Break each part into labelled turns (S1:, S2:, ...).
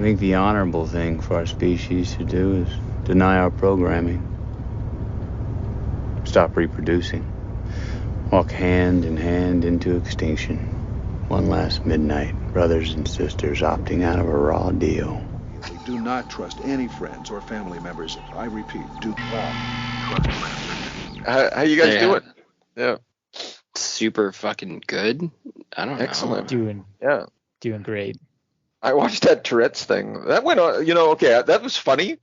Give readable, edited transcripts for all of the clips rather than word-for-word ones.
S1: think the honorable thing for our species to do is deny our programming. Stop reproducing. Walk hand in hand into extinction. One last midnight, brothers and sisters opting out of a raw deal.
S2: Do not trust any friends or family members. I repeat, do not trust friends.
S3: How you guys doing? Yeah.
S4: Super fucking good. I don't know.
S3: Excellent.
S5: Doing great.
S3: I watched that Tourette's thing. That went on, okay, that was funny.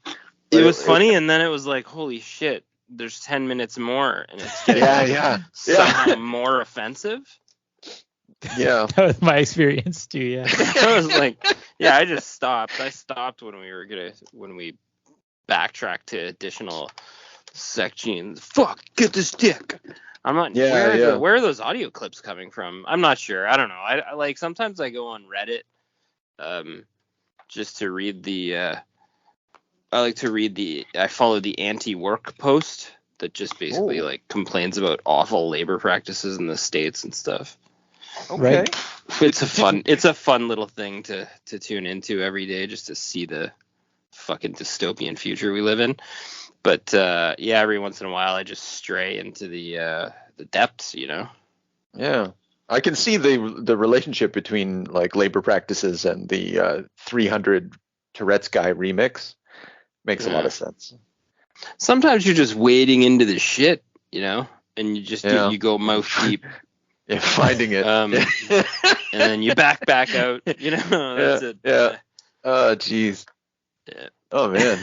S4: It was funny, and then it was like, holy shit, there's 10 minutes more, and it's getting somehow more offensive.
S3: Yeah.
S5: That was my experience too, yeah.
S4: I was like, yeah, I just stopped. I stopped when we backtracked to additional sections. Fuck, get this dick. I'm not.
S3: Yeah,
S4: where are those audio clips coming from? I'm not sure. I don't know. I like sometimes I go on Reddit, just to read the. I follow the anti-work post that just basically like complains about awful labor practices in the States and stuff.
S3: Okay.
S5: Right.
S4: It's a fun little thing to tune into every day just to see the fucking dystopian future we live in. But every once in a while I just stray into the depths,
S3: Yeah. I can see the relationship between like labor practices and the 300 Tourette's guy remix. Makes a lot of sense.
S4: Sometimes you're just wading into the shit, and you just you go mouth deep.
S3: Yeah, finding it.
S4: And then you back out, that's it.
S3: Yeah. Oh, jeez.
S4: Yeah.
S3: Oh, man.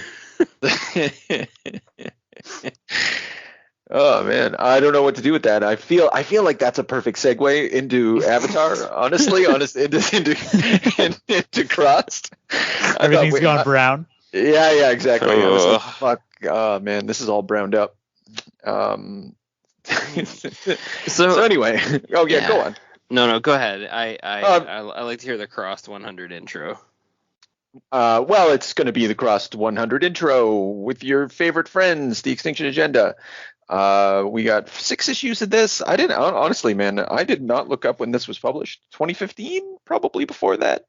S3: Oh, man. I don't know what to do with that. I feel like that's a perfect segue into Avatar, honestly, into Crust.
S5: Everything's gone brown.
S3: Yeah, exactly. I was like, fuck, man, this is all browned up. So anyway, go on.
S4: No, go ahead. I like to hear the Crossed 100 intro.
S3: Well, it's going to be the Crossed 100 intro with your favorite friends, the Extinction Agenda. We got 6 issues of this. Honestly, man, I did not look up when this was published. 2015, probably before that.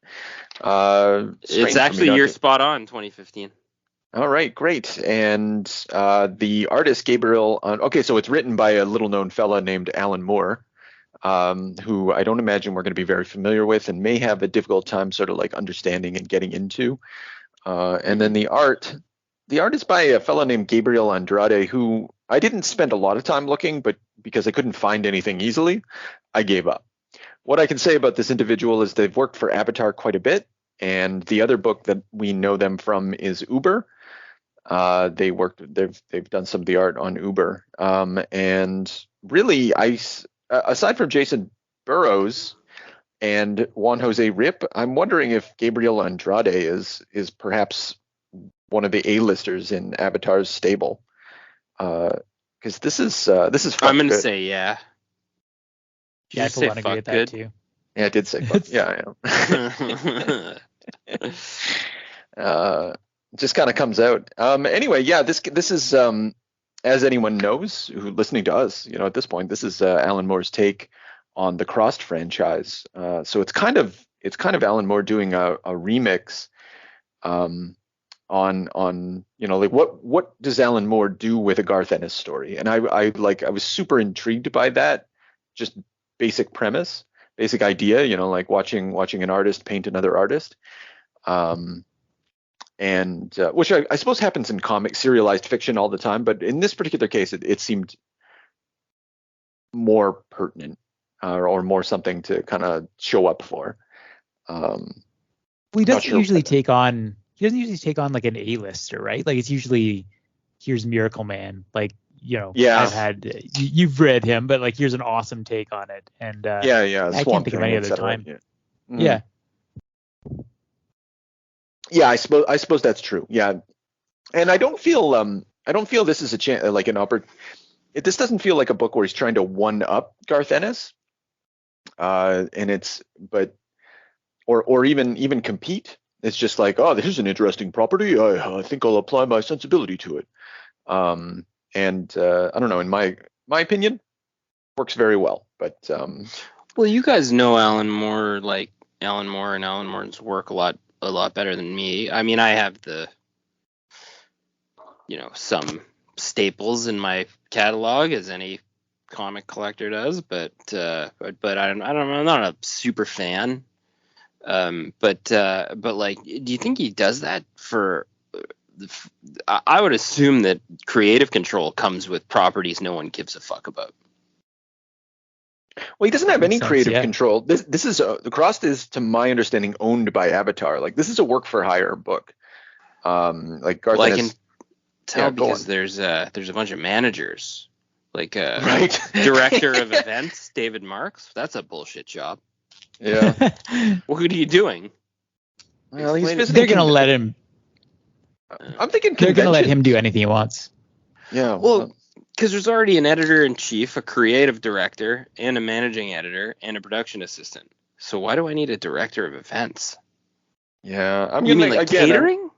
S4: It's actually you're spot on, 2015.
S3: All right, great. And the artist Gabriel. So it's written by a little-known fella named Alan Moore, who I don't imagine we're going to be very familiar with, and may have a difficult time sort of like understanding and getting into. And then the art is by a fella named Gabriel Andrade, who I didn't spend a lot of time looking, but because I couldn't find anything easily, I gave up. What I can say about this individual is they've worked for Avatar quite a bit, and the other book that we know them from is Uber. They've done some of the art on Uber, and really, aside from Jason Burrows and Juan Jose Rip, I'm wondering if Gabriel Andrade is perhaps one of the A-listers in Avatar's stable, because this is.
S4: I'm gonna say yeah.
S5: Yeah, I want to agree with that too.
S3: Yeah, I did say fuck. Yeah, I am. Just kind of comes out. Anyway, yeah, this is as anyone knows who listening to us, at this point, this is Alan Moore's take on the Crossed franchise. So it's kind of Alan Moore doing a remix on like what does Alan Moore do with a Garth Ennis story? And I was super intrigued by that, just basic premise, basic idea, like watching an artist paint another artist. And which I suppose happens in comic serialized fiction all the time, but in this particular case, it seemed more pertinent or more something to kind of show up for.
S5: Well, he doesn't usually take on like an A-lister, right? Like it's usually here's Miracle Man, like I've had you've read him, but like here's an awesome take on it, and I can't think of any other time. Yeah. Mm-hmm. Yeah.
S3: Yeah, I suppose that's true. Yeah, and I don't feel this is a chance like an opportunity. This doesn't feel like a book where he's trying to one up Garth Ennis, and it's or even compete. It's just like, oh, this is an interesting property. I think I'll apply my sensibility to it. And I don't know. In my opinion, works very well. But
S4: well, you guys know Alan Moore and Alan Moore's work a lot a lot better than me. I mean, I have some staples in my catalog, as any comic collector does, but I'm not a super fan. But like, do you think he does that for? I would assume that creative control comes with properties no one gives a fuck about.
S3: Well, he doesn't have any creative control. This is The Crossed is, to my understanding, owned by Avatar. Like, this is a work for hire book. Like Garth.
S4: Well, I can tell because there's a bunch of managers, like
S3: right.
S4: Director of events, David Marks. That's a bullshit job.
S3: Yeah.
S4: What are you doing?
S3: Well,
S5: they're gonna let him.
S3: I'm thinking
S5: they're gonna let him do anything he wants.
S3: Yeah.
S4: Well, because there's already an editor-in-chief, a creative director, and a managing editor, and a production assistant. So why do I need a director of events?
S3: Yeah,
S4: you mean like catering?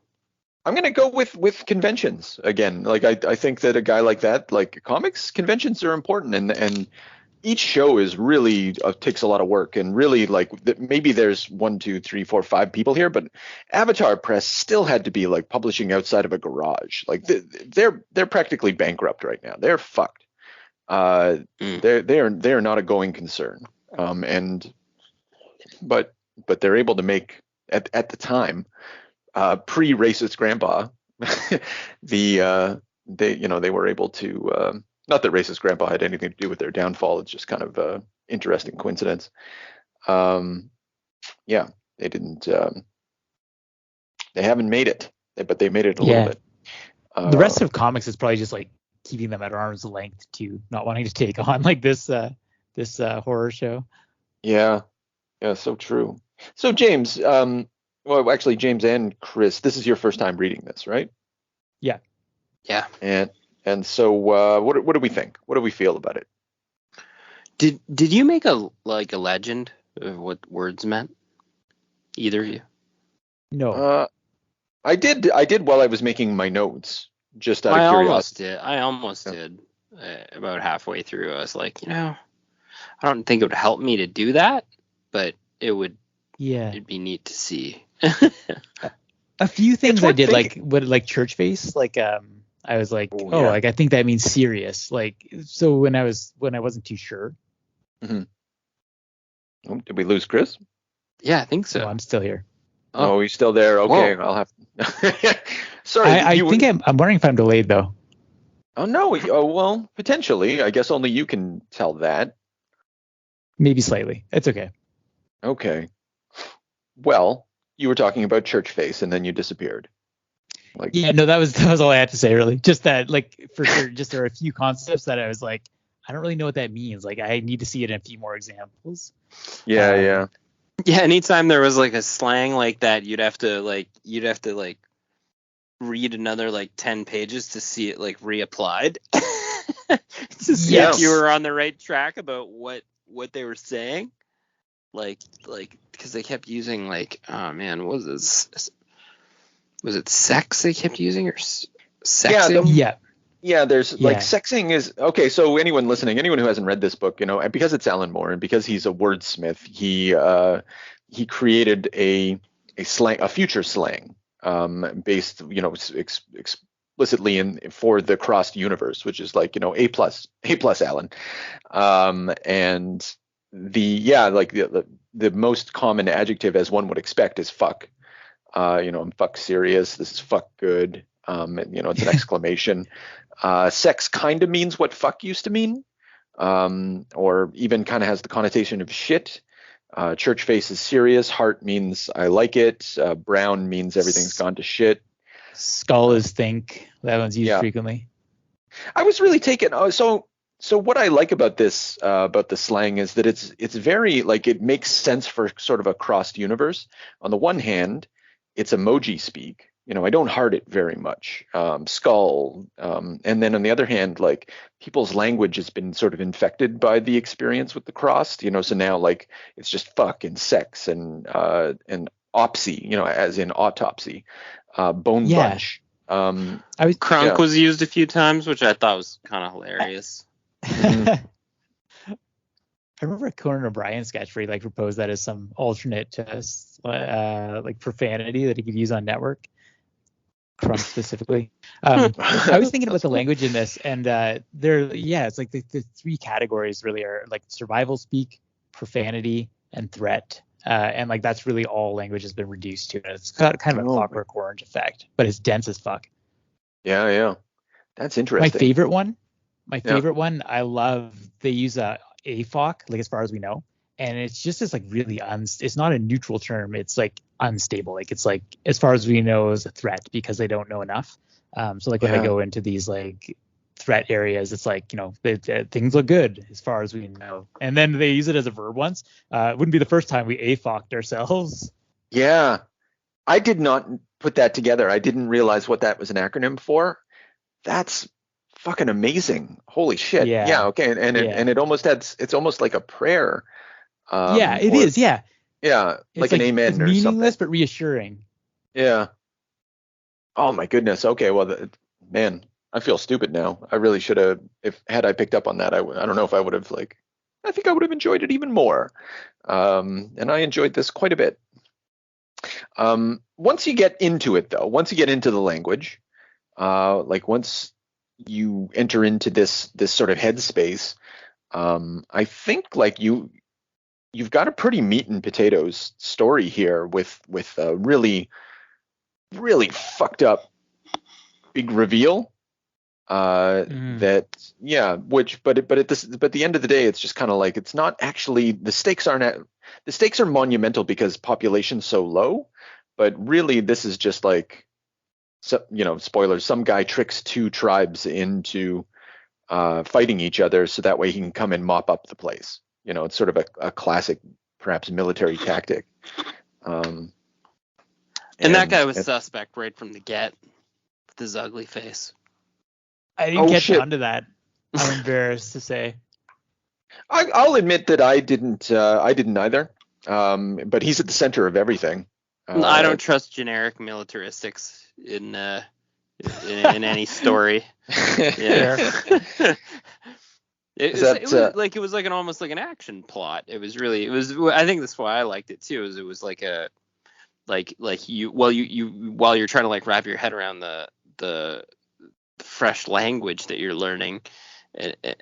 S3: I'm gonna go with conventions again. Like I think that a guy like that, like comics conventions, are important, and each show is really takes a lot of work, and really like maybe there's 1, 2, 3, 4, 5 people here, but Avatar Press still had to be like publishing outside of a garage. Like they're practically bankrupt right now. They're fucked. They're not a going concern. But they're able to make at the time, pre-racist grandpa, they were able to. Not that racist grandpa had anything to do with their downfall. It's just kind of an interesting coincidence. Yeah, they didn't. They haven't made it, but they made it a little bit.
S5: The rest of comics is probably just like keeping them at arm's length to not wanting to take on like this horror show.
S3: Yeah, so true. So James, well, actually, James and Chris, this is your first time reading this, right?
S5: Yeah.
S4: Yeah.
S3: And so, what do we think? What do we feel about it?
S4: Did you make a legend of what words meant? Either of you?
S5: No.
S3: I did while I was making my notes, just out of curiosity.
S4: I almost did. About halfway through, I was like, I don't think it would help me to do that, but it would. Yeah. It'd be neat to see.
S5: A few things I did, like church face, like I was like, like I think that means serious. Like, so when I wasn't too sure.
S3: Mm-hmm. Oh, did we lose Chris?
S4: Yeah, I think so.
S5: No, I'm still here.
S3: Oh, he's still there. Okay,
S4: whoa.
S3: I'll have. Sorry,
S5: I think I'm wondering if I'm delayed though.
S3: Oh no. Oh well, potentially. I guess only you can tell that.
S5: Maybe slightly. It's okay.
S3: Okay. Well, you were talking about church face, and then you disappeared.
S5: Like, yeah, no, that was all I had to say, really. Just that, like, for sure, just there are a few concepts that I was like, I don't really know what that means. Like, I need to see it in a few more examples.
S3: Yeah.
S4: Yeah, anytime there was like a slang like that, you'd have to read another like 10 pages to see it like reapplied. To see if you were on the right track about what they were saying. Like because they kept using like, oh man, what was this? Was it sex they kept using, or sexing?
S3: Yeah, there's like sexing is okay. So anyone listening, anyone who hasn't read this book, because it's Alan Moore and because he's a wordsmith, he created a slang, a future slang, based, explicitly for the crossed universe, which is like, A plus Alan, and the most common adjective, as one would expect, is fuck. I'm fuck serious. This is fuck good. It's an exclamation. Sex kind of means what fuck used to mean, or even kind of has the connotation of shit. Church face is serious. Heart means I like it. Brown means everything's gone to shit.
S5: Skull is think. That one's used frequently.
S3: I was really taken. So what I like about this, about the slang, is that it's very, like, it makes sense for sort of a crossed universe. On the one hand, it's emoji speak. I don't heart it very much. Skull. And then on the other hand, like, people's language has been sort of infected by the experience with the crossed, so now, like, it's just fuck and sex and opsy, as in autopsy, bone bunch.
S4: Crunk was used a few times, which I thought was kind of hilarious.
S5: I remember a Conan O'Brien sketch where he like proposed that as some alternate like profanity that he could use on network. Crump specifically. I was thinking about the language in this, and it's like the three categories really are like survival speak, profanity, and threat. And like that's really all language has been reduced to. And it's got kind of a Clockwork Orange effect, but it's dense as fuck.
S3: Yeah. That's interesting.
S5: My favorite one, I love, they use AFOC, like as far as we know. And it's just this like really it's not a neutral term. It's like unstable. Like it's like as far as we know is a threat because they don't know enough. So like when they go into these like threat areas, it's like, things look good as far as we know. And then they use it as a verb once. It wouldn't be the first time we AFOC'd ourselves.
S3: Yeah. I did not put that together. I didn't realize what that was an acronym for. That's fucking amazing. Holy shit. Yeah. Okay. And it almost it's almost like a prayer.
S5: It is. Yeah.
S3: Yeah. Like an amen
S5: it's
S3: or
S5: meaningless,
S3: something.
S5: but reassuring.
S3: Yeah. Oh my goodness. Okay. Well, man, I feel stupid now. I really should have, had I picked up on that, I don't know if I would have I think I would have enjoyed it even more. And I enjoyed this quite a bit. Once you get into it though, once you get into the language, once you enter into this sort of headspace, I think you've got a pretty meat and potatoes story here with a really, really fucked up big reveal. But at the end of the day, it's just kind of like, it's not actually, the stakes are monumental because population's so low, but really this is just like, so, spoilers, some guy tricks two tribes into fighting each other so that way he can come and mop up the place. It's sort of a classic, perhaps military tactic.
S4: And that guy was suspect right from the get with his ugly face.
S5: I didn't get down to that. I'm embarrassed to say.
S3: I'll admit that I didn't either. But he's at the center of everything.
S4: I don't trust generic militaristics in any story. Yeah. It was like almost like an action plot. I think that's why I liked it too. It was like while you're trying to like wrap your head around the fresh language that you're learning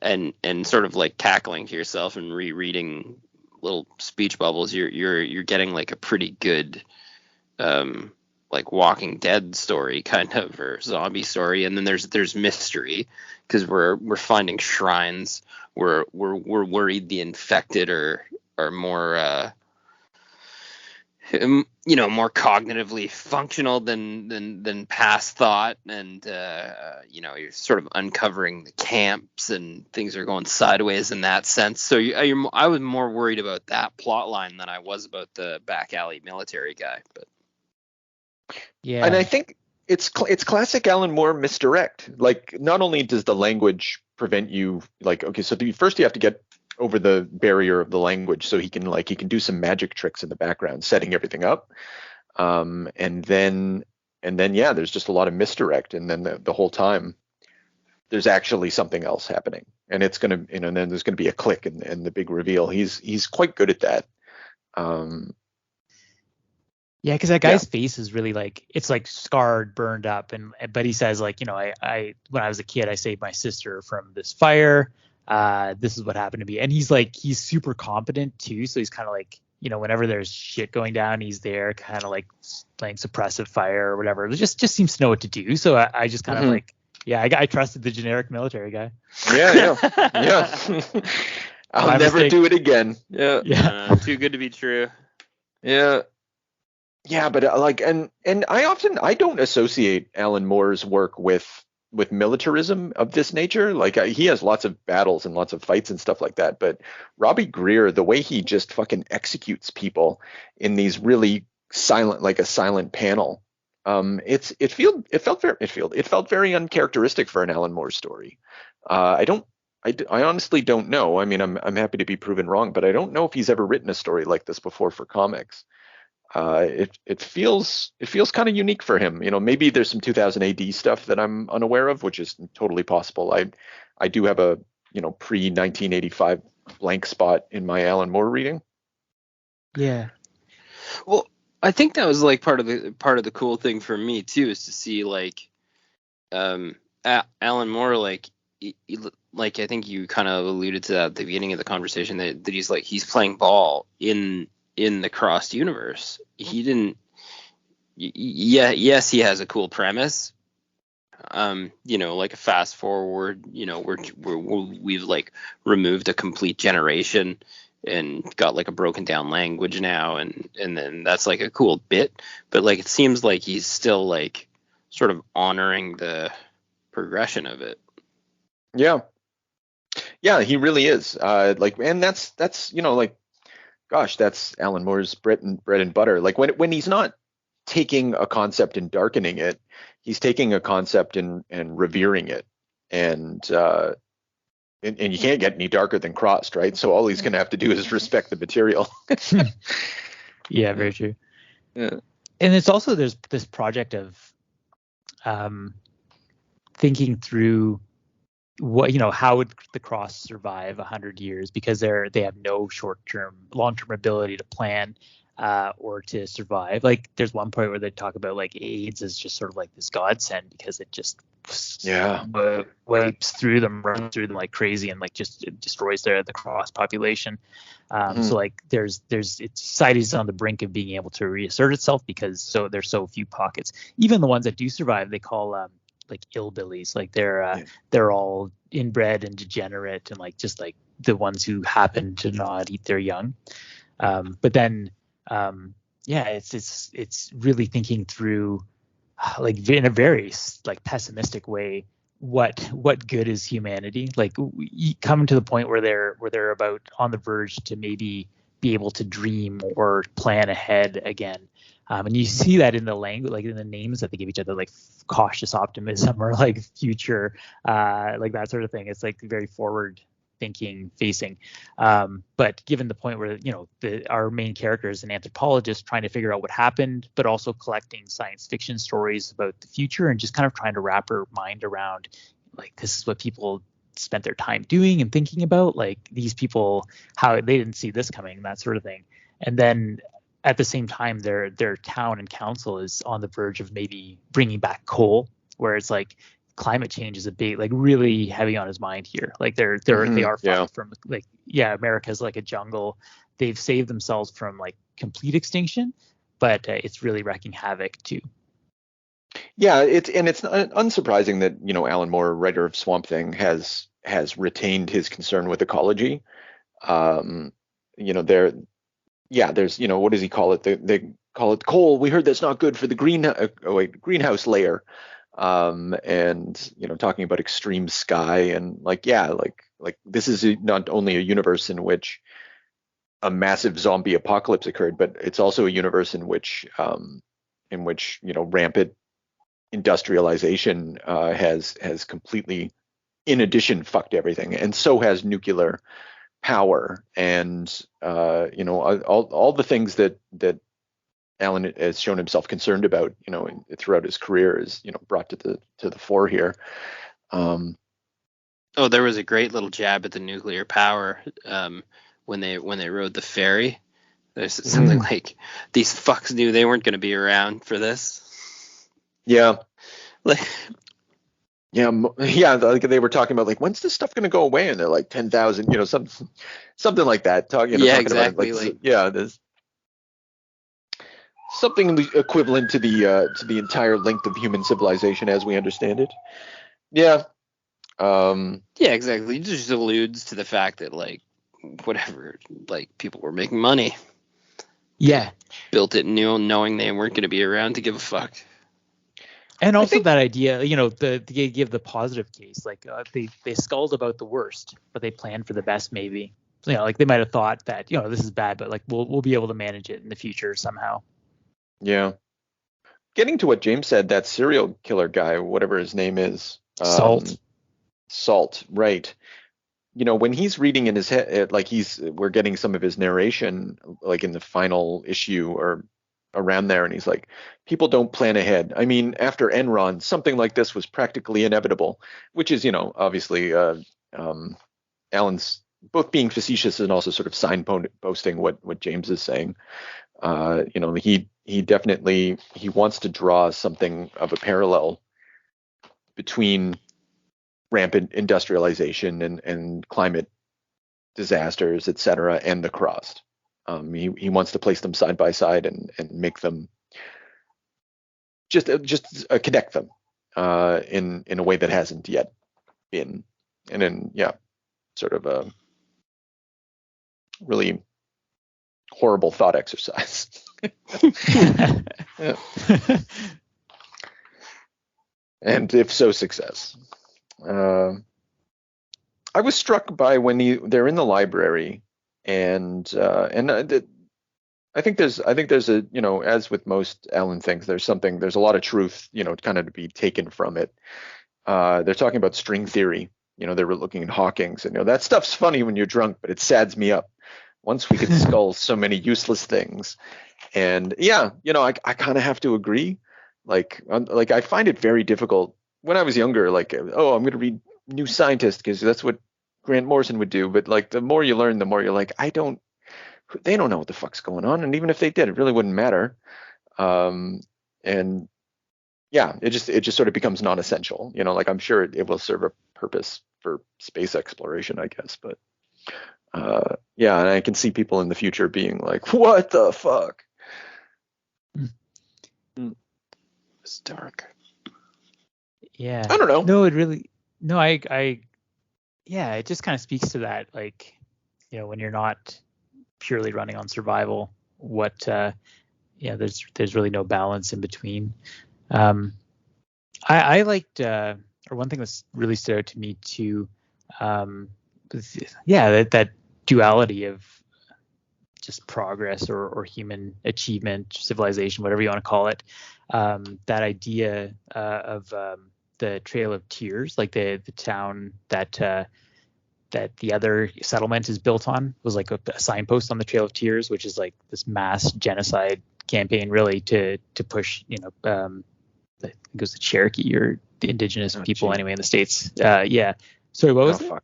S4: and sort of like cackling to yourself and rereading little speech bubbles, you're getting like a pretty good like Walking Dead story kind of, or zombie story. And then there's mystery because we're finding shrines. We're worried the infected are more more cognitively functional than past thought, and you're sort of uncovering the camps and things are going sideways in that sense. So I was more worried about that plot line than I was about the back alley military guy. But
S5: yeah,
S3: and I think it's classic Alan Moore misdirect. Like, not only does the language prevent you, like, okay, so first you have to get over the barrier of the language so he can do some magic tricks in the background setting everything up, and then there's just a lot of misdirect, and then the whole time there's actually something else happening, and it's gonna, and then there's gonna be a click and the big reveal. He's quite good at that.
S5: Yeah, because that guy's face is really like, it's like scarred, burned up, but he says like, I when I was a kid I saved my sister from this fire. This is what happened to me. And he's super competent too. So he's kind of like, whenever there's shit going down, he's there kind of like playing suppressive fire or whatever. It just seems to know what to do. So I just kind of like, I trusted the generic military guy.
S3: Yeah. I'll never do it again.
S4: Yeah. Too good to be true.
S3: Yeah. Yeah, but and I don't associate Alan Moore's work with militarism of this nature. Like, he has lots of battles and lots of fights and stuff like that, but Robbie Greer, the way he just fucking executes people in these really silent, like a silent panel, it felt very uncharacteristic for an Alan Moore story. I honestly don't know. I mean, I'm happy to be proven wrong, but I don't know if he's ever written a story like this before for comics. It feels kind of unique for him. Maybe there's some 2000 AD stuff that I'm unaware of, which is totally possible. I do have a pre 1985 blank spot in my Alan Moore reading.
S5: Yeah.
S4: Well, I think that was like part of the cool thing for me too, is to see like Alan Moore, like like I think you kind of alluded to that at the beginning of the conversation, that he's playing ball in the crossed universe. He didn't. Yes, he has a cool premise. Like a fast forward, we've like removed a complete generation and got like a broken down language now, and then that's like a cool bit, but like it seems like he's still like sort of honoring the progression of it.
S3: Yeah, he really is. And that's like, gosh, that's Alan Moore's bread and butter. Like when he's not taking a concept and darkening it, he's taking a concept and revering it, and you can't get any darker than crossed, right? So all he's going to have to do is respect the material.
S5: Yeah, very true.
S3: Yeah.
S5: And it's also, there's this project of thinking through what, how would the cross survive 100 years, because they have no long-term ability to plan or to survive. Like there's one point where they talk about like AIDS is just sort of like this godsend, because it just wipes through them, runs through them like crazy, and like just it destroys the cross population. So like there's society's on the brink of being able to reassert itself, because there's so few pockets. Even the ones that do survive, they call like illbillies. Like they're all inbred and degenerate, and like just like the ones who happen to not eat their young. But then it's really thinking through, like in a very like pessimistic way, what good is humanity? Like we come to the point where they're about on the verge to maybe be able to dream or plan ahead again. And you see that in the language, like in the names that they give each other, like cautious optimism or like future, like that sort of thing. It's like very forward thinking facing. But given the point where, our main character is an anthropologist trying to figure out what happened, but also collecting science fiction stories about the future, and just kind of trying to wrap her mind around, like, this is what people spent their time doing and thinking about, like these people, how they didn't see this coming, that sort of thing. And then at the same time, their town and council is on the verge of maybe bringing back coal, where it's like climate change is a big, like really heavy on his mind here. Like they are far from, like, America's like a jungle. They've saved themselves from like complete extinction, but it's really wreaking havoc too.
S3: Yeah, it's unsurprising that Alan Moore, writer of Swamp Thing, has retained his concern with ecology. There's what does he call it? They call it coal. We heard that's not good for the greenhouse layer. And talking about extreme sky, and like this is not only a universe in which a massive zombie apocalypse occurred, but it's also a universe in which rampant industrialization has completely, in addition, fucked everything, and so has nuclear power, and all the things that Alan has shown himself concerned about, throughout his career, is brought to the fore here.
S4: There was a great little jab at the nuclear power when they rode the ferry. There's something like, these fucks knew they weren't going to be around for this.
S3: Yeah.
S4: Like.
S3: Yeah. Like they were talking about, like, when's this stuff going to go away? And they're like 10,000, something like that. Talking
S4: exactly.
S3: About it, there's something equivalent to the entire length of human civilization as we understand it. Yeah.
S4: Yeah, exactly. It just alludes to the fact that, like, whatever, like, people were making money.
S5: Yeah.
S4: Built it knowing they weren't going to be around to give a fuck.
S5: And also that idea, they give the positive case, like they sculled about the worst, but they planned for the best. Maybe, like they might have thought that, this is bad, but like we'll be able to manage it in the future somehow.
S3: Yeah. Getting to what James said, that serial killer guy, whatever his name is, Salt, right? When he's reading in his head, like we're getting some of his narration, like in the final issue or around there, and he's like, people don't plan ahead. I mean, after Enron, something like this was practically inevitable, which is, obviously Alan's both being facetious and also sort of signposting what James is saying. he wants to draw something of a parallel between rampant industrialization and climate disasters, etc., and the crust. He wants to place them side by side and make them just connect them in a way that hasn't yet been, and then sort of a really horrible thought exercise. Yeah. And if so, success. I was struck by when they're in the library, and I think there's a, as with most Alan things, there's a lot of truth, kind of to be taken from it. They're talking about string theory. They were looking at Hawking's, and that stuff's funny when you're drunk, but it sads me up. Once we could skull so many useless things. And I kind of have to agree. Like I find it very difficult when I was younger, like, oh, I'm going to read New Scientist because that's what Grant Morrison would do. But like, the more you learn, the more you're like, they don't know what the fuck's going on. And even if they did, it really wouldn't matter. And it just sort of becomes non-essential, like I'm sure it will serve a purpose for space exploration, I guess. But and I can see people in the future being like, what the fuck?
S4: It's dark.
S5: Yeah.
S3: I don't know.
S5: No, it just kind of speaks to that, like, when you're not purely running on survival, there's really no balance in between. I liked, or one thing that's really stood out to me too, that duality of just progress or human achievement, civilization, whatever you want to call it. That idea of the Trail of Tears, like the town that the other settlement is built on, was like a signpost on the Trail of Tears, which is like this mass genocide campaign, really to push, I think it was the Cherokee or the indigenous people anyway in the States. Sorry, what was it?
S3: Fuck.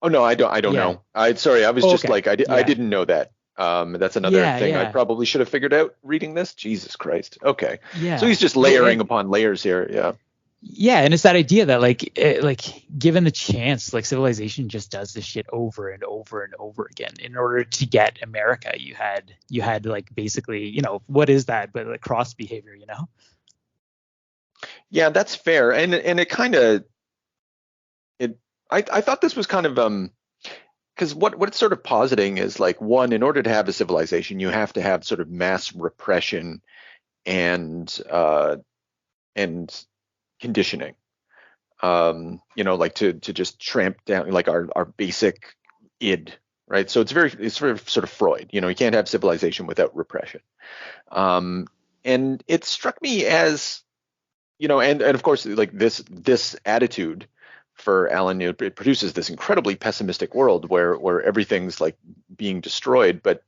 S3: Oh no, I don't know. I was just like, I didn't know that. That's another thing I probably should have figured out reading this. Jesus Christ. Okay. Yeah. So he's just layering upon layers here. Yeah.
S5: Yeah, and it's that idea that like given the chance, like civilization just does this shit over and over and over again. In order to get America, you had like basically, what is that but like cross behavior,
S3: Yeah, that's fair. And it kind of I thought this was kind of because what it's sort of positing is like, one, in order to have a civilization, you have to have sort of mass repression and conditioning, like to just tramp down like our basic id, right? So it's sort of Freud, you can't have civilization without repression. And it struck me as, and of course, like this attitude for Alan, it produces this incredibly pessimistic world where everything's like being destroyed. But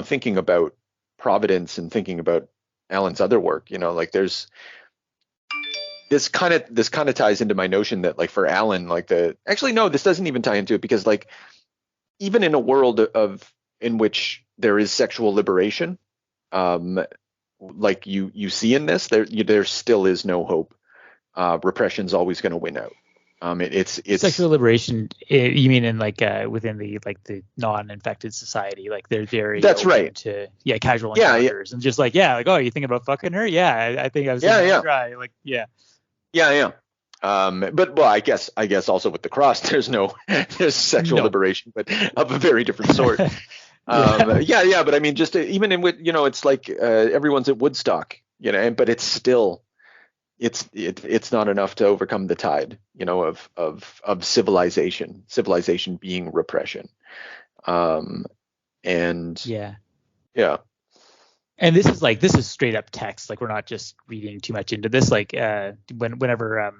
S3: thinking about Providence and thinking about Alan's other work, like there's this kind of ties into my notion that like for Alan, like this doesn't even tie into it, because like even in a world in which there is sexual liberation, like you see in this, there still is no hope. Repression's always going to win out. It's
S5: sexual liberation. You mean in like within the non-infected society, like they're very open to casual encounters and just like oh, you think about fucking her? I think I was try like
S3: but I guess also with the cross, there's sexual liberation, but of a very different sort. But I mean, just even in it's like everyone's at Woodstock, but it's still it's not enough to overcome the tide, of civilization being repression. And
S5: this is straight up text. Like, we're not just reading too much into this. Like, whenever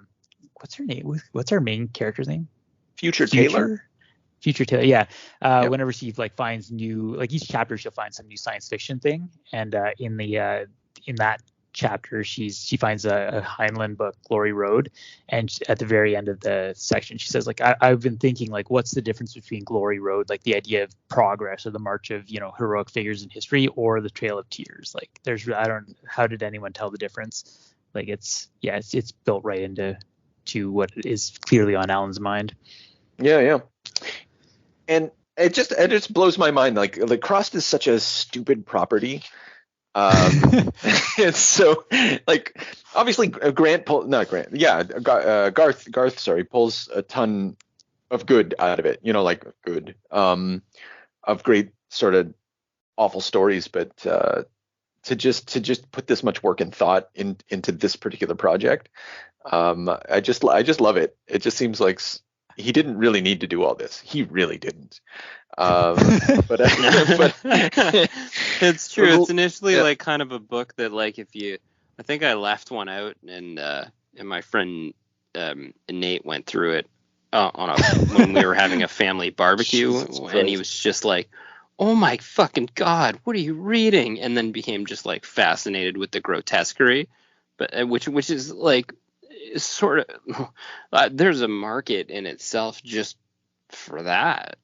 S5: what's her name? What's our main character's name?
S3: Future Taylor.
S5: Yeah. Whenever she like finds new, like each chapter she'll find some new science fiction thing, and in that chapter, she finds a Heinlein book, Glory Road, and at the very end of the section, she says, like, I've been thinking, like, what's the difference between Glory Road, like the idea of progress or the march of, you know, heroic figures in history, or the Trail of Tears? Like, how did anyone tell the difference? Like, it's built right into what is clearly on Alan's mind.
S3: Yeah. And it just blows my mind. Like Crossed is such a stupid property. And so, like, obviously Garth pulls a ton of good out of it, you know, like good, of great sort of awful stories, but to just put this much work and thought into this particular project, I just love it. It just seems like he didn't really need to do all this. He really didn't. But
S4: it's true. It's initially like kind of a book that, like, I think I left one out, and my friend Nate went through it when we were having a family barbecue, and he was just like, "Oh my fucking god, what are you reading?" And then became just like fascinated with the grotesquerie, but which is like sort of there's a market in itself just for that.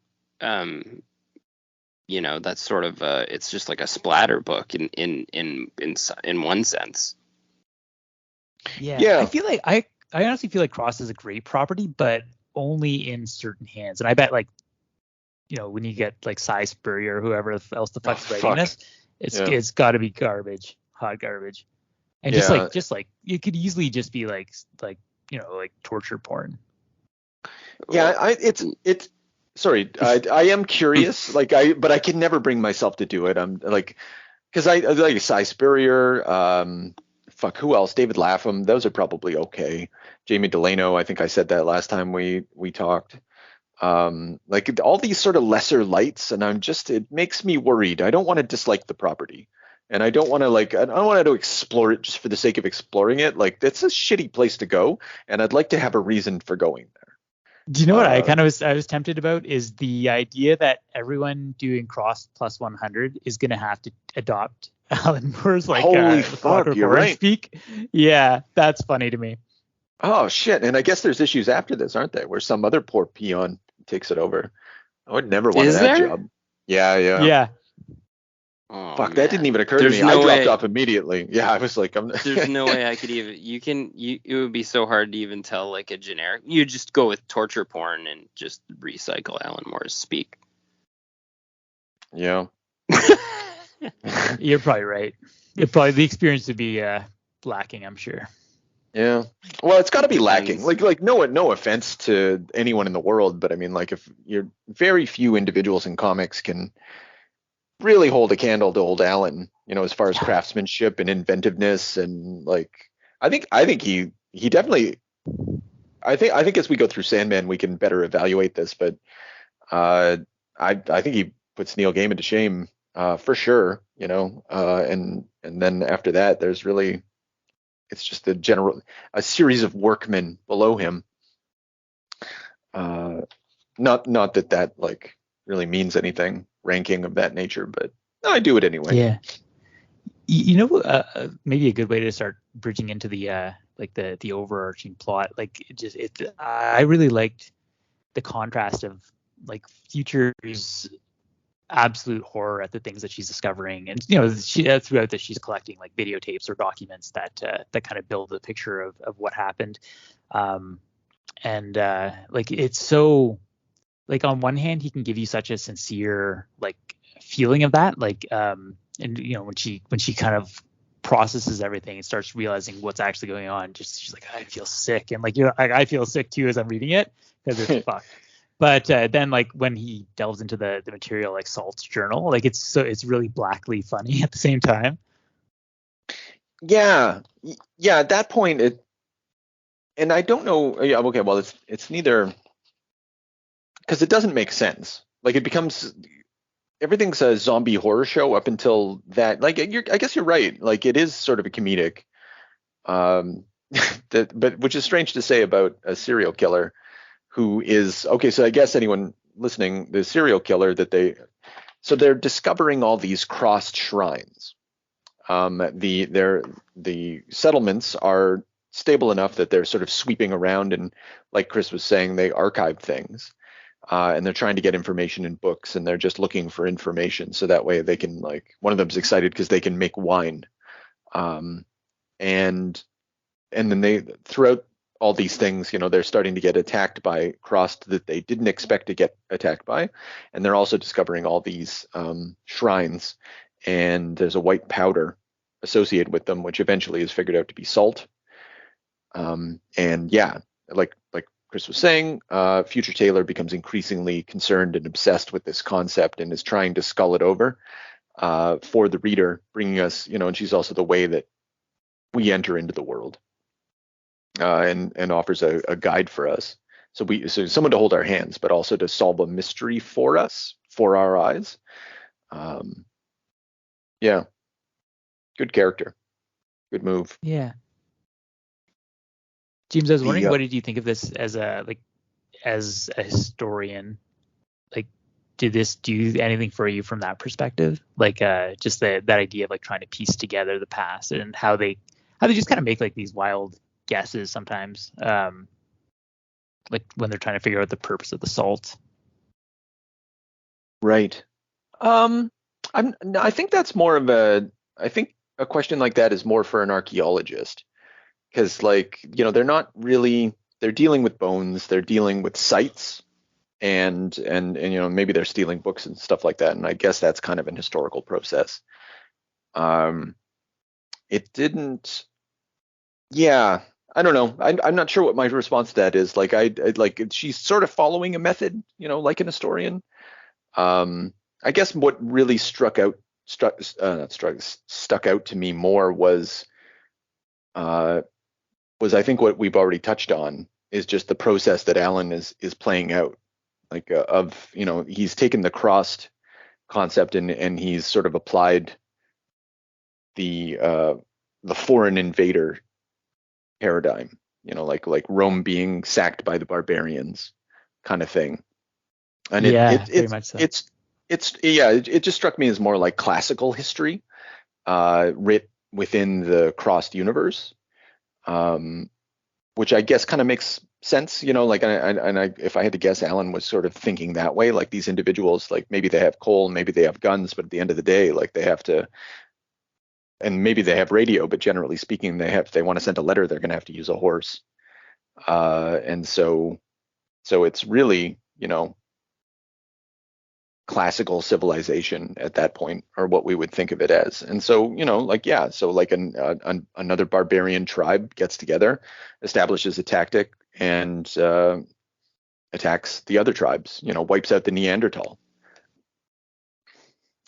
S4: You know, that's sort of it's just like a splatter book in one sense.
S5: Yeah. I feel like I honestly feel like Cross is a great property, but only in certain hands. And I bet, like, you know, when you get like Cy Spurrier or whoever else the fuck's writing this, it's got to be garbage, hot garbage. And just like it could easily just be like you know, like torture porn.
S3: Yeah, it's sorry, I am curious, but I can never bring myself to do it. I'm like, because I like Cy Spurrier, who else? David Lapham. Those are probably okay. Jamie Delano. I think I said that last time we talked. Like all these sort of lesser lights, and it makes me worried. I don't want to dislike the property, and I don't want to explore it just for the sake of exploring it. Like, it's a shitty place to go, and I'd like to have a reason for going there.
S5: Do you know what I was tempted about is the idea that everyone doing Cross plus 100 is going to have to adopt Alan Moore's, like,
S3: holy fuck, you're right.
S5: Speak. Yeah, that's funny to me.
S3: Oh shit! And I guess there's issues after this, aren't there? Where some other poor peon takes it over. I would never want that job. Yeah.
S4: Oh,
S3: fuck,
S4: man.
S3: That didn't even occur to me. I dropped off immediately. Yeah, I was like,
S4: there's no way I could even. It would be so hard to even tell, like, a generic. You just go with torture porn and just recycle Alan Moore's speak.
S3: Yeah.
S5: You're probably right. The experience would be lacking, I'm sure.
S3: Yeah. Well, it's got to be lacking. Like no offense to anyone in the world, but I mean, like, if you're very few individuals in comics can really hold a candle to old Alan, you know, as far as craftsmanship and inventiveness, and like, I think he definitely, I think as we go through Sandman we can better evaluate this, but I think he puts Neil Gaiman to shame, for sure, you know, and then after that there's really, it's just a series of workmen below him. Not that like really means anything, ranking of that nature, but I do it anyway.
S5: Yeah. You know, maybe a good way to start bridging into the like the overarching plot. Like, I really liked the contrast of, like, Future's absolute horror at the things that she's discovering, and, you know, throughout this she's collecting, like, videotapes or documents that kind of build a picture of what happened. Like, it's so, like, on one hand he can give you such a sincere, like, feeling of that, like, and, you know, when she kind of processes everything and starts realizing what's actually going on, she's like, I feel sick, and, like, you know, I feel sick too as I'm reading it, because it's fucked. But then, like, when he delves into the material, like Salt's journal, like, it's really blackly funny at the same time.
S3: Yeah. At that point, and I don't know. Yeah, okay, well, it's neither, because it doesn't make sense. Like, it becomes, everything's a zombie horror show up until that. Like, I guess you're right. Like, it is sort of a comedic, but which is strange to say about a serial killer who is, okay, so I guess anyone listening, the serial killer they're discovering all these crossed shrines. The settlements are stable enough that they're sort of sweeping around, and like Chris was saying, they archive things, and they're trying to get information in books, and they're just looking for information so that way they can, like, one of them's excited because they can make wine, and then they, throughout all these things, they're starting to get attacked by Crossed that they didn't expect to get attacked by, and they're also discovering all these shrines, and there's a white powder associated with them, which eventually is figured out to be salt. And yeah, like Chris was saying, Future Taylor becomes increasingly concerned and obsessed with this concept and is trying to scull it over for the reader, bringing us, and she's also the way that we enter into the world, and offers a guide for us. So someone to hold our hands, but also to solve a mystery for us, for our eyes. Yeah, good character, good move.
S5: Yeah. James, I was wondering, what did you think of this as a historian? Like, did this do anything for you from that perspective? Like, just that idea of like trying to piece together the past and how they just kind of make like these wild guesses sometimes, like when they're trying to figure out the purpose of the salt.
S3: Right. I think that's more of I think a question like that is more for an archaeologist. Because, like, they're not really, they're dealing with bones, they're dealing with sites, and maybe they're stealing books and stuff like that. And I guess that's kind of an historical process. It didn't, yeah, I don't know. I'm not sure what my response to that is. Like, she's sort of following a method, like an historian. I guess what really stuck out to me more was I think what we've already touched on is just the process that Alan is playing out, like he's taken the Crossed concept and he's sort of applied the foreign invader paradigm, like Rome being sacked by the barbarians kind of thing. And
S5: very much so.
S3: It just struck me as more like classical history, writ within the Crossed universe. Which I guess kind of makes sense, like, if I had to guess, Alan was sort of thinking that way, like these individuals, like maybe they have coal, maybe they have guns, but at the end of the day, like they have to, and maybe they have radio, but generally speaking, if they want to send a letter, they're going to have to use a horse. And so it's really, classical civilization at that point, or what we would think of it as. And so, another barbarian tribe gets together, establishes a tactic, and attacks the other tribes, wipes out the Neanderthal.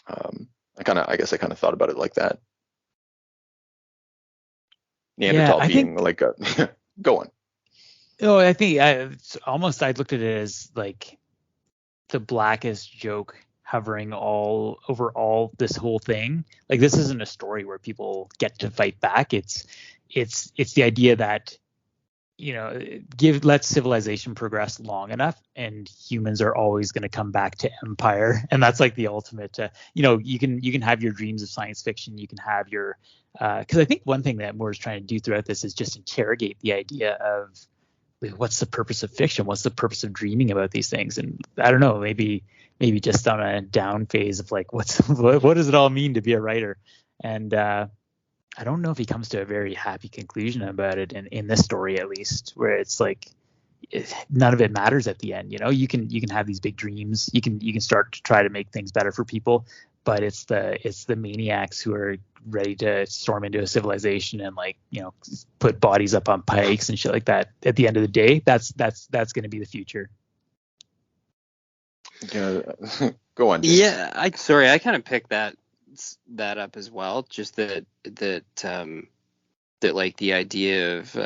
S3: I guess I kind of thought about it like that. Neanderthal being like a go on.
S5: Oh, I think I looked at it as like the blackest joke hovering all over this whole thing. Like, this isn't a story where people get to fight back. It's the idea that, let civilization progress long enough and humans are always going to come back to empire. And that's like the ultimate, you can have your dreams of science fiction. You can have your, because I think one thing that Moore's trying to do throughout this is just interrogate the idea of, what's the purpose of fiction? What's the purpose of dreaming about these things? And I don't know, maybe just on a down phase of like, what does it all mean to be a writer? And I don't know if he comes to a very happy conclusion about it in this story, at least, where it's like none of it matters at the end. You can have these big dreams. You can start to try to make things better for people, but it's the maniacs who are ready to storm into a civilization and put bodies up on pikes and shit like that. At the end of the day, that's going to be the future.
S3: Go on.
S4: Yeah, I kind of picked that up as well. Just that like the idea of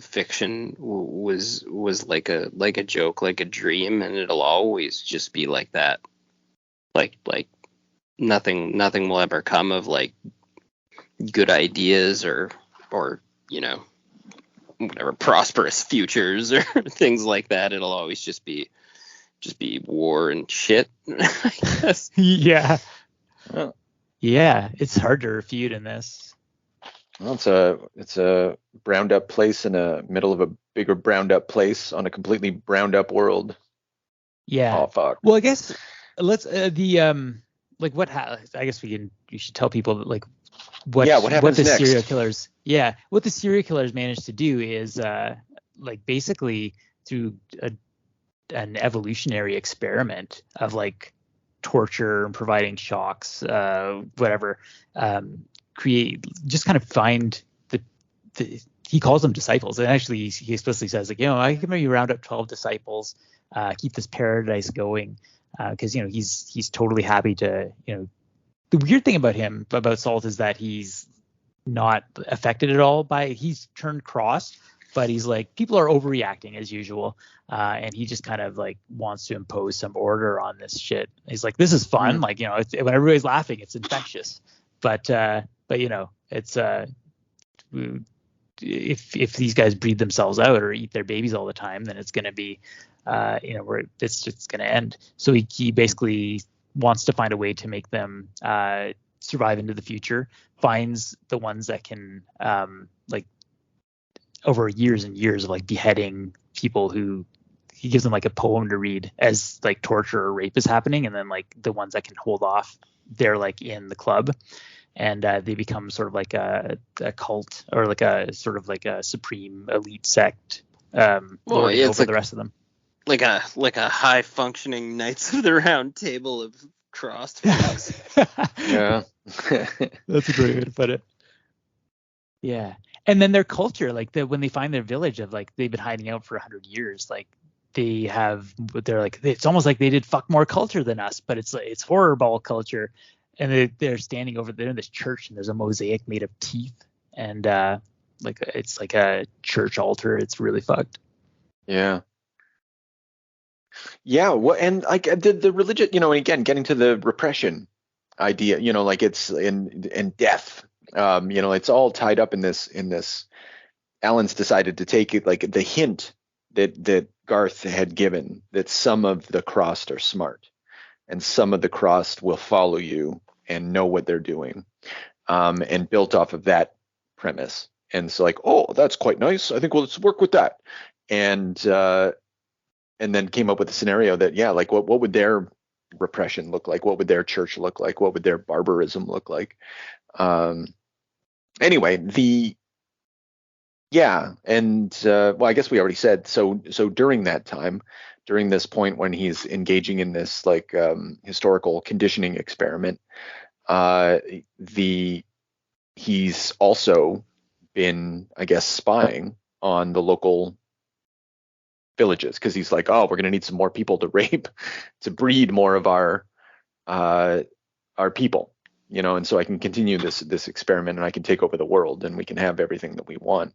S4: fiction was like a joke, like a dream, and it'll always just be like that. Like nothing will ever come of like good ideas or whatever prosperous futures or things like that. It'll always just be war and shit, I guess.
S5: Yeah. Yeah, it's hard to refute in this.
S3: Well, it's a browned up place in the middle of a bigger browned up place on a completely browned up world.
S5: Yeah.
S3: Oh fuck.
S5: Well, I guess let's like I guess we should tell people that like what the
S3: next?
S5: serial killers what the serial killers managed to do is like basically through an evolutionary experiment of like torture and providing shocks, whatever, create, just kind of find the he calls them disciples, and actually he explicitly says like, I can maybe round up 12 disciples, keep this paradise going, because he's totally happy to, the weird thing about Salt is that he's not affected at all by, he's turned cross, but he's like, people are overreacting as usual, and he just kind of like wants to impose some order on this shit. He's like, this is fun, like, it's, when everybody's laughing, it's infectious, but it's if these guys breed themselves out or eat their babies all the time, then it's going to be where it's just going to end. So he basically wants to find a way to make them survive into the future, finds the ones that can like over years and years of like beheading people, who he gives them like a poem to read as like torture or rape is happening, and then like the ones that can hold off, they're like in the club, and they become sort of like a cult, or like a sort of like a supreme elite sect, over the rest of them.
S4: Like a high functioning Knights of the Round Table of crossed flags.
S3: Yeah.
S5: That's a great way to put it. Yeah. And then their culture, like when they find their village of like, they've been hiding out for 100 years, like they're like, it's almost like they did fuck more culture than us, but it's horror ball culture. And they're standing over there in this church, and there's a mosaic made of teeth, and like it's like a church altar. It's really fucked.
S3: Yeah. Yeah. Well, and like the religion, and again, getting to the repression idea, like it's in death. It's all tied up in this. Alan's decided to take it, like the hint that Garth had given, that some of the crossed are smart, and some of the crossed will follow you and know what they're doing, and built off of that premise. And so like, oh, that's quite nice, I think, well, let's work with that. And then came up with a scenario that, like what would their repression look like? What would their church look like? What would their barbarism look like? Anyway, well, I guess we already said, so during that time, during this point when he's engaging in this like historical conditioning experiment, he's also been, I guess, spying on the local villages, because he's like, oh, we're going to need some more people to rape, to breed more of our people, and so I can continue this experiment, and I can take over the world, and we can have everything that we want.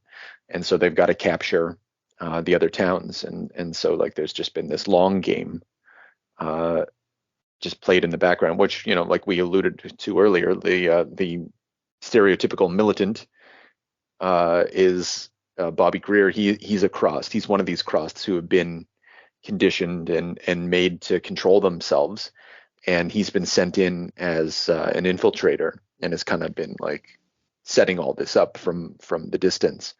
S3: And so they've got to capture the other towns, and so like there's just been this long game just played in the background, which, like we alluded to earlier, the stereotypical militant is Bobby Greer. He's a crossed. He's one of these crosses who have been conditioned and made to control themselves, and he's been sent in as an infiltrator, and has kind of been like setting all this up from the distance,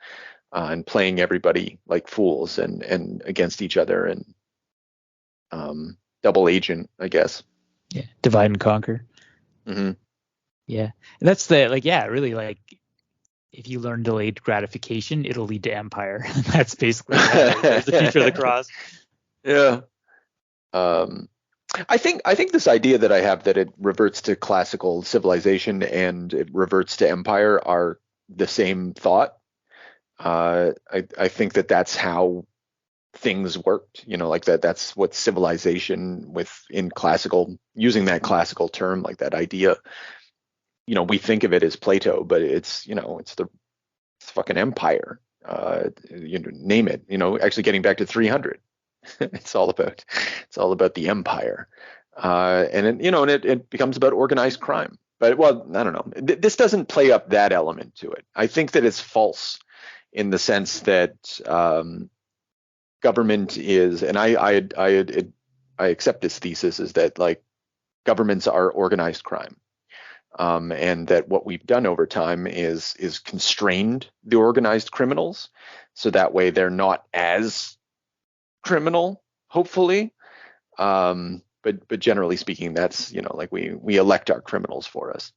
S3: and playing everybody like fools and against each other, and double agent, I guess.
S5: Yeah, divide and conquer.
S3: Mm-hmm.
S5: Yeah, and that's really, like, if you learn delayed gratification, it'll lead to empire. That's basically the future of the cross.
S3: Yeah. I think this idea that I have, that it reverts to classical civilization and it reverts to empire, are the same thought. I think that's how things worked, like that's what civilization, in classical, using that classical term, like that idea, we think of it as Plato, but it's it's fucking empire, name it, actually getting back to 300. it's all about the empire, and it becomes about organized crime. But, well, I don't know, this doesn't play up that element to it. I think that it's false in the sense that government is, and I accept this thesis, is that like governments are organized crime. and that what we've done over time is constrained the organized criminals, so that way they're not as criminal, hopefully. But generally speaking, that's, like we elect our criminals for us,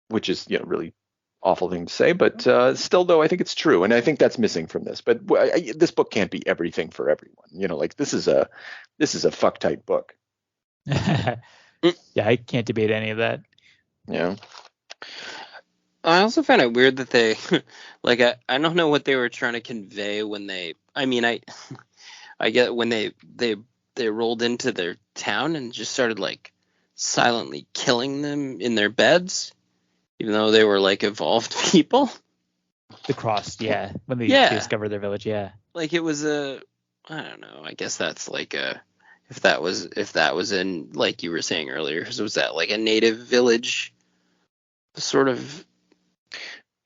S3: which is, really awful thing to say, but still, though, I think it's true, and I think that's missing from this. But this book can't be everything for everyone. Like this is a fuck type book.
S5: Yeah, I can't debate any of that.
S3: Yeah.
S4: I also find it weird that they like I don't know what they were trying to convey when they. I mean, I get when they rolled into their town and just started like silently killing them in their beds, even though they were like evolved people.
S5: The crossed, yeah. When they discovered their village, yeah.
S4: Like it was I don't know. I guess that's like if that was in, like you were saying earlier, was that like a native village sort of?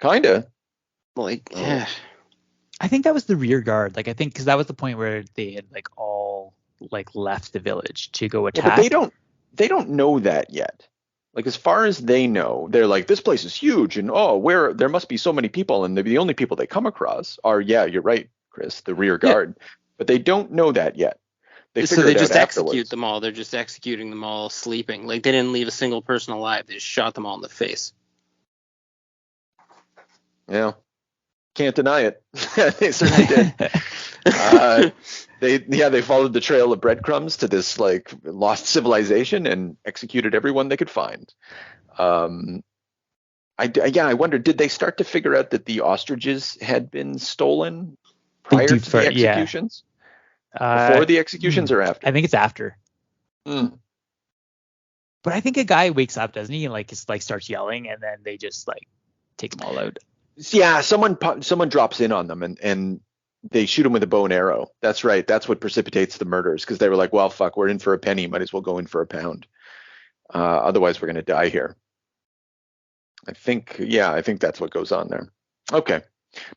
S3: Kinda.
S4: Like, yeah.
S5: I think that was the rear guard. Like, I think because that was the point where they had like all like left the village to go attack.
S3: Yeah, but they don't know that yet. Like, as far as they know, they're like, this place is huge, and there must be so many people, and the only people they come across are, you're right, Chris, the rear guard. Yeah. But they don't know that yet.
S4: They just execute them all. They're just executing them all sleeping. Like, they didn't leave a single person alive. They just shot them all in the face.
S3: Yeah. Can't deny it. They certainly did. They followed the trail of breadcrumbs to this like lost civilization and executed everyone they could find. I wonder, did they start to figure out that the ostriches had been stolen prior to the executions? Yeah. Before the executions or after?
S5: I think it's after. But I think a guy wakes up, doesn't he, and like starts yelling, and then they just like take them all out.
S3: Yeah, someone drops in on them and they shoot him with a bow and arrow. That's right. That's what precipitates the murders, because they were like, well, fuck, we're in for a penny. Might as well go in for a pound. Otherwise, we're going to die here. I think that's what goes on there. Okay.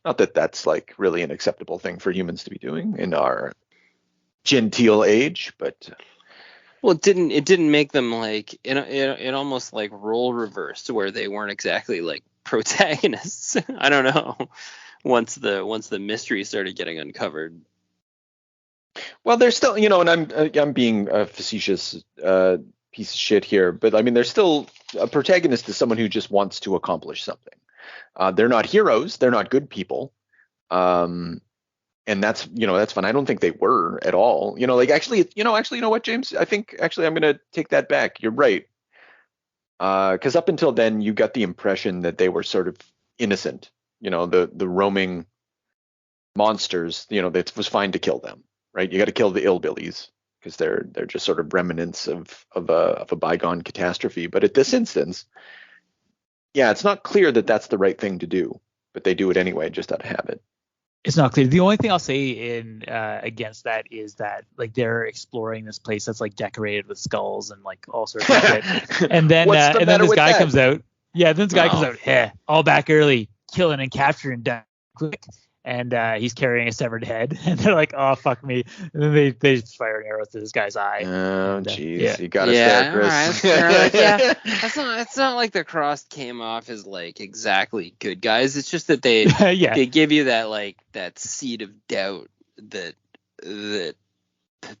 S3: Not that that's like really an acceptable thing for humans to be doing in our genteel age, but...
S4: Well, it didn't make them like it almost like role reversed, where they weren't exactly like protagonists. I don't know. Once the mystery started getting uncovered.
S3: Well, there's still, and I'm being a facetious piece of shit here, but I mean, there's still a protagonist is someone who just wants to accomplish something. They're not heroes. They're not good people. And that's fun. I don't think they were at all. You know what, James? I think actually I'm going to take that back. You're right. Because up until then, you got the impression that they were sort of innocent. The roaming monsters. It was fine to kill them, right? You got to kill the illbillies because they're just sort of remnants of a bygone catastrophe. But at this instance, it's not clear that that's the right thing to do, but they do it anyway, just out of habit.
S5: It's not clear. The only thing I'll say against that is that like they're exploring this place that's like decorated with skulls and like all sorts of shit. And then this guy comes out. Yeah, then this guy comes out. All back early, killing and capturing done quick. And he's carrying a severed head. And they're like, oh, fuck me. And then they just fire an arrow through this guy's eye.
S3: Oh, jeez. You got us there, Chris.
S4: Right. It's not like the Cross came off as like exactly good guys. It's just that they they give you that like that seed of doubt that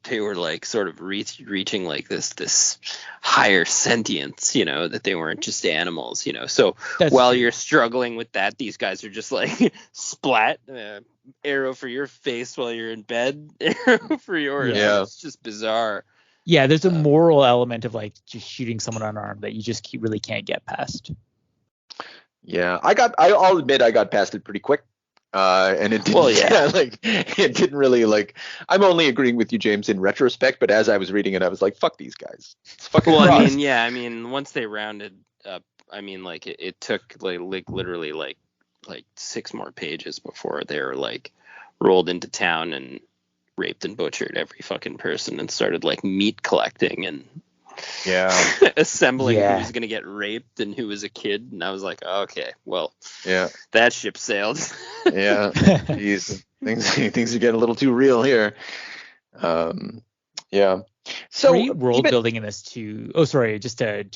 S4: they were like sort of reaching like this higher sentience, that they weren't just animals, So while you're struggling with that, these guys are just like splat, arrow for your face while you're in bed, arrow for yours. Yeah. It's just bizarre.
S5: Yeah, there's a moral element of like just shooting someone unarmed that you just really can't get past.
S3: Yeah, I'll admit I got past it pretty quick. And it didn't, it didn't really like. I'm only agreeing with you, James, in retrospect. But as I was reading it, I was like, "Fuck these guys." It's fucking.
S4: Well, I mean, once they rounded up, I mean, like it took like literally like 6 more pages before they were like rolled into town and raped and butchered every fucking person and started like meat collecting and assembling who's gonna get raped and who was a kid. And I was like, okay, well, that ship sailed. Jeez,
S3: things are getting a little too real here.
S5: So great world building in this too. Oh, sorry, just one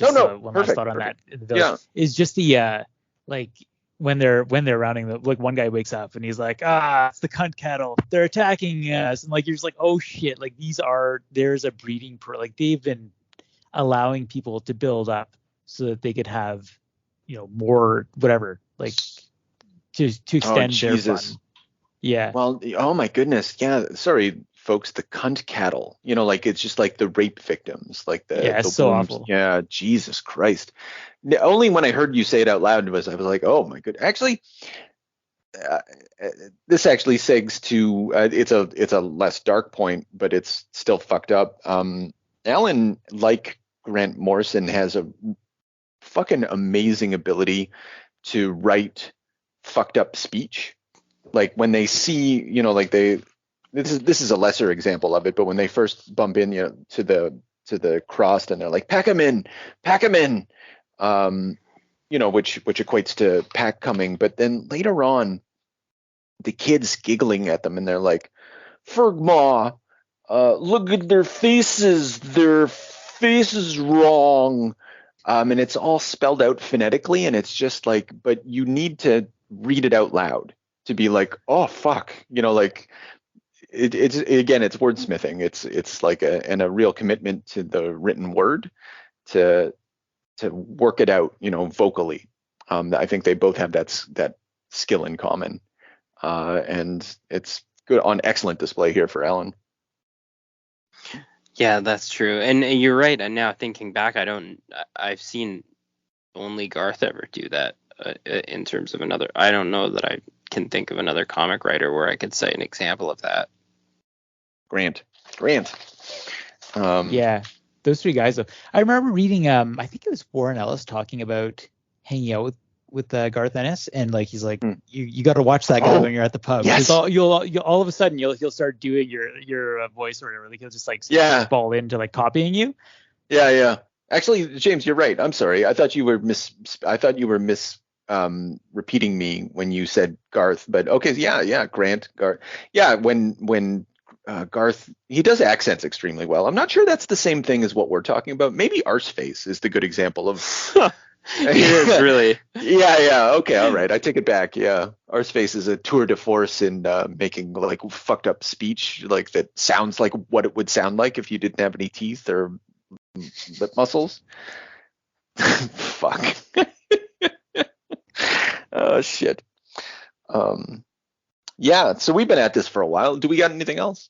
S5: last thought on that. In the village is just the like when they're rounding the, like, one guy wakes up and he's like, it's the cunt cattle, they're attacking us, and like you're just like, oh shit, like there's a breeding like they've been allowing people to build up so that they could have, more whatever, like to extend their fun. Yeah.
S3: Well, oh my goodness. Yeah. Sorry, folks. The cunt cattle. Like it's just like the rape victims, like the
S5: it's so
S3: wombs.
S5: awful.
S3: Yeah. Jesus Christ. Only when I heard you say it out loud I was like, oh my good. Actually, this actually segs to it's a less dark point, but it's still fucked up. Alan, like Grant Morrison, has a fucking amazing ability to write fucked up speech. Like when they see, this is a lesser example of it, but when they first bump in, to the crossed, and they're like, pack 'em in, which equates to pack coming. But then later on, the kids giggling at them, and they're like, Fergmaw, look at their faces wrong. And it's all spelled out phonetically, and it's just like, but you need to read it out loud to be like, oh fuck, like it's wordsmithing. It's like a real commitment to the written word to work it out, vocally. I think they both have that skill in common, and it's good, on excellent display here for Alan.
S4: Yeah, that's true, and you're right. And now thinking back, I've seen only Garth ever do that. In terms of another, I don't know that I can think of another comic writer where I could cite an example of that.
S3: Grant.
S5: Yeah, those three guys. I remember reading, I think it was Warren Ellis talking about hanging out with Garth Ennis, and like he's like, you got to watch that guy when you're at the pub.
S3: Yes.
S5: You'll all of a sudden he'll start doing your voice or whatever. Like he'll just like fall into like copying you.
S3: Yeah. Actually, James, you're right. I'm sorry. I thought you were repeating me when you said Garth, but okay, Grant, Garth. Yeah, when Garth, he does accents extremely well. I'm not sure that's the same thing as what we're talking about. Maybe Arseface is the good example of.
S4: It is really.
S3: Yeah. Okay, all right. I take it back. Yeah, Arseface is a tour de force in making like fucked up speech, like that sounds like what it would sound like if you didn't have any teeth or lip muscles. Fuck. Oh shit. Yeah, so we've been at this for a while. Do we got anything else?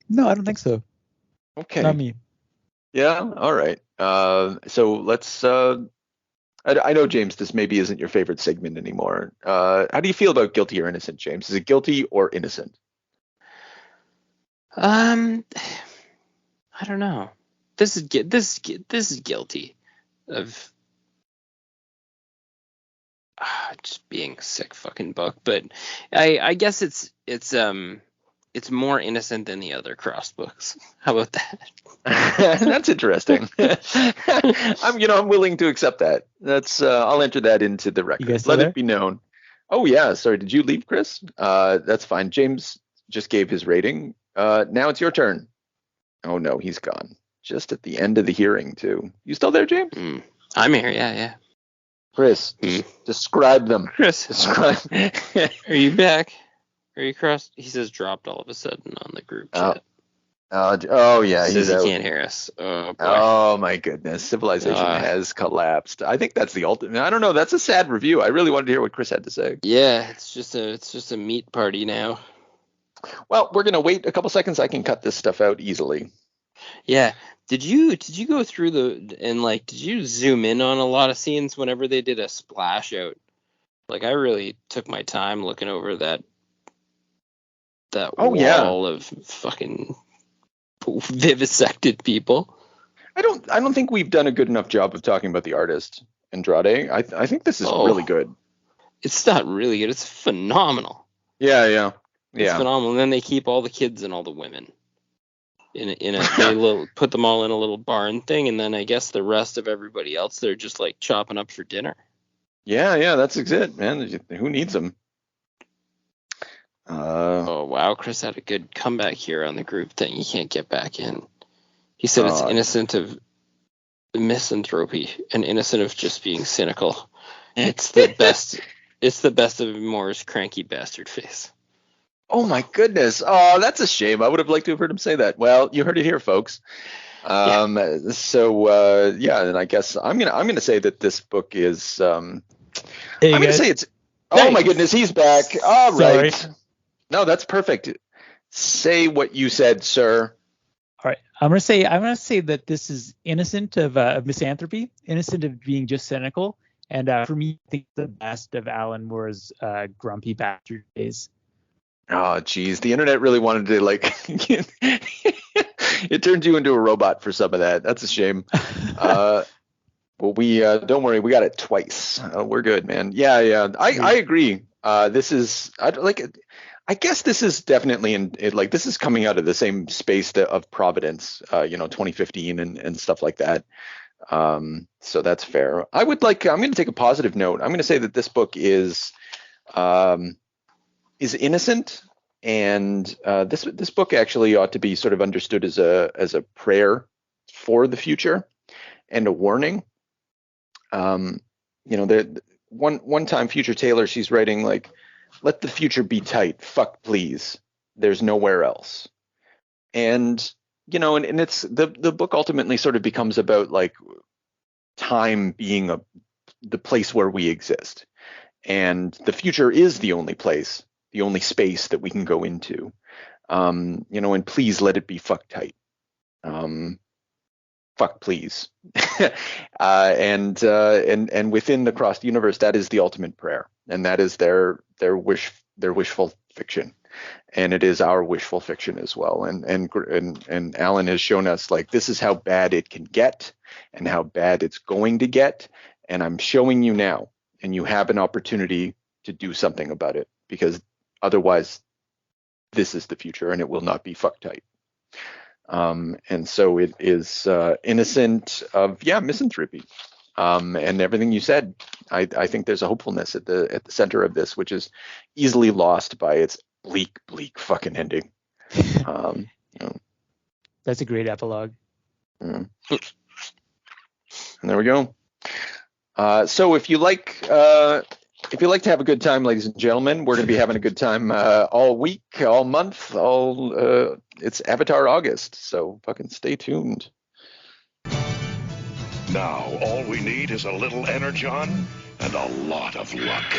S5: No, I don't think so.
S3: Okay.
S5: Not me.
S3: Yeah, all right. So let's I know, James, this maybe isn't your favorite segment anymore. How do you feel about guilty or innocent, James? Is it guilty or innocent?
S4: I don't know. This is guilty of just being a sick fucking book, but I guess it's more innocent than the other Crossed books. How about that?
S3: That's interesting. I'm willing to accept that. That's I'll enter that into the record. Let it be known. Oh yeah, sorry. Did you leave, Chris? That's fine. James just gave his rating. Now it's your turn. Oh no, he's gone. Just at the end of the hearing too. You still there, James?
S4: I'm here. Yeah.
S3: Chris, describe them.
S4: Chris, describe. Are you back? Are you crossed? He says dropped all of a sudden on the group chat.
S3: Oh yeah,
S4: he says he can't hear us. Oh boy.
S3: Oh my goodness, civilization has collapsed. I think that's the ultimate. I don't know. That's a sad review. I really wanted to hear what Chris had to say.
S4: Yeah, it's just a meat party now.
S3: Well, we're gonna wait a couple seconds. I can cut this stuff out easily.
S4: Yeah. Did you go through did you zoom in on a lot of scenes whenever they did a splash out? Like I really took my time looking over that wall of fucking vivisected people.
S3: I don't think we've done a good enough job of talking about the artist, Andrade. I think this is really good.
S4: It's not really good. It's phenomenal.
S3: Yeah.
S4: It's phenomenal. And then they keep all the kids and all the women they put them all in a little barn thing, and then I guess the rest of everybody else they're just like chopping up for dinner.
S3: Yeah, that's it, man. Who needs them?
S4: Oh wow, Chris had a good comeback here on the group thing. You can't get back in. He said it's innocent of misanthropy and innocent of just being cynical. It's the best. It's the best of Moore's cranky bastard face.
S3: Oh my goodness! Oh, that's a shame. I would have liked to have heard him say that. Well, you heard it here, folks. So and I guess I'm gonna say that this book is. I'm gonna say it's. Oh my goodness, he's back. All right. Sorry. No, that's perfect. Say what you said, sir.
S5: All right, I'm gonna say that this is innocent of misanthropy, innocent of being just cynical, and for me, I think the best of Alan Moore's grumpy bastard days.
S3: Oh, geez, the internet really wanted to like. It turned you into a robot for some of that. That's a shame. Well, we don't worry, we got it twice. We're good, man. Yeah. I agree. This is I guess this is definitely this is coming out of the same space of Providence, 2015 and stuff like that. So that's fair. I'm going to take a positive note. I'm going to say that this book is innocent, and this book actually ought to be sort of understood as a prayer for the future and a warning. The one time Future Taylor, she's writing like, let the future be tight. Fuck, please. There's nowhere else. And, and it's the book ultimately sort of becomes about like time being the place where we exist. And the future is the only place, the only space that we can go into. And please let it be fuck tight. Fuck, please. And within the crossed universe, that is the ultimate prayer. And that is their wishful fiction, and it is our wishful fiction as well. And Alan has shown us like this is how bad it can get, and how bad it's going to get. And I'm showing you now, and you have an opportunity to do something about it, because otherwise, this is the future, and it will not be fuck tight. And so it is innocent of misanthropy. And everything you said, I think there's a hopefulness at the center of this, which is easily lost by its bleak fucking ending.
S5: That's a great epilogue.
S3: And there we go. So if you like to have a good time, ladies and gentlemen, we're going to be having a good time all week, all month, it's Avatar August. So fucking stay tuned.
S2: Now, all we need is a little energon and a lot of luck.